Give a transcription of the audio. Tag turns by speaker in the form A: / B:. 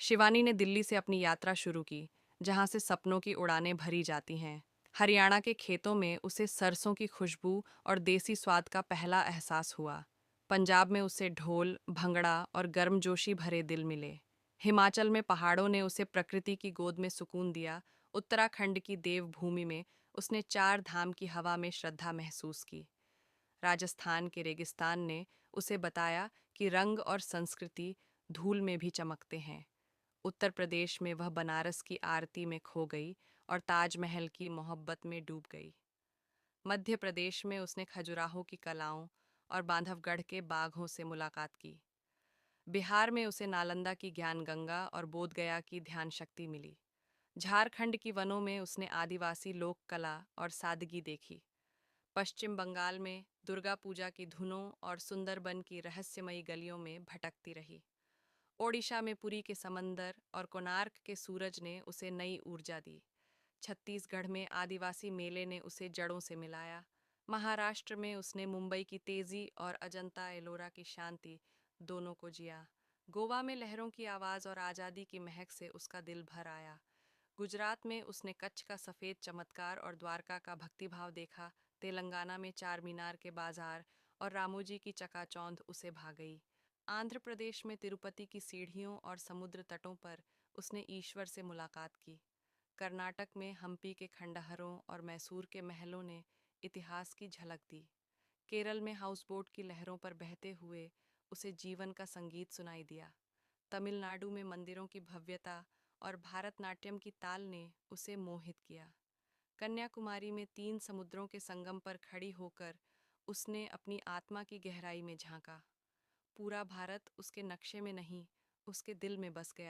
A: शिवानी ने दिल्ली से अपनी यात्रा शुरू की, जहां से सपनों की उड़ानें भरी जाती हैं। हरियाणा के खेतों में उसे सरसों की खुशबू और देसी स्वाद का पहला एहसास हुआ। पंजाब में उसे ढोल, भंगड़ा और गर्मजोशी भरे दिल मिले। हिमाचल में पहाड़ों ने उसे प्रकृति की गोद में सुकून दिया। उत्तराखंड की देवभूमि में उसने चार धाम की हवा में श्रद्धा महसूस की। राजस्थान के रेगिस्तान ने उसे बताया कि रंग और संस्कृति धूल में भी चमकते हैं। उत्तर प्रदेश में वह बनारस की आरती में खो गई और ताजमहल की मोहब्बत में डूब गई। मध्य प्रदेश में उसने खजुराहो की कलाओं और बांधवगढ़ के बाघों से मुलाकात की। बिहार में उसे नालंदा की ज्ञान गंगा और बोधगया की ध्यान शक्ति मिली। झारखंड की वनों में उसने आदिवासी लोक कला और सादगी देखी। पश्चिम बंगाल में दुर्गा पूजा की धुनों और सुंदरबन की रहस्यमयी गलियों में भटकती रही। ओडिशा में पुरी के समंदर और कोणार्क के सूरज ने उसे नई ऊर्जा दी। छत्तीसगढ़ में आदिवासी मेले ने उसे जड़ों से मिलाया। महाराष्ट्र में उसने मुंबई की तेजी और अजंता एलोरा की शांति दोनों को जिया। गोवा में लहरों की आवाज़ और आज़ादी की महक से उसका दिल भर आया। गुजरात में उसने कच्छ का सफ़ेद चमत्कार और द्वारका का भक्तिभाव देखा। तेलंगाना में चार मीनार के बाजार और रामोजी की चकाचौंध उसे भा गई। आंध्र प्रदेश में तिरुपति की सीढ़ियों और समुद्र तटों पर उसने ईश्वर से मुलाकात की। कर्नाटक में हम्पी के खंडहरों और मैसूर के महलों ने इतिहास की झलक दी। केरल में हाउसबोट की लहरों पर बहते हुए उसे जीवन का संगीत सुनाई दिया। तमिलनाडु में मंदिरों की भव्यता और भारतनाट्यम की ताल ने उसे मोहित किया। कन्याकुमारी में तीन समुद्रों के संगम पर खड़ी होकर उसने अपनी आत्मा की गहराई में झांका। पूरा भारत उसके नक्शे में नहीं, उसके दिल में बस गया।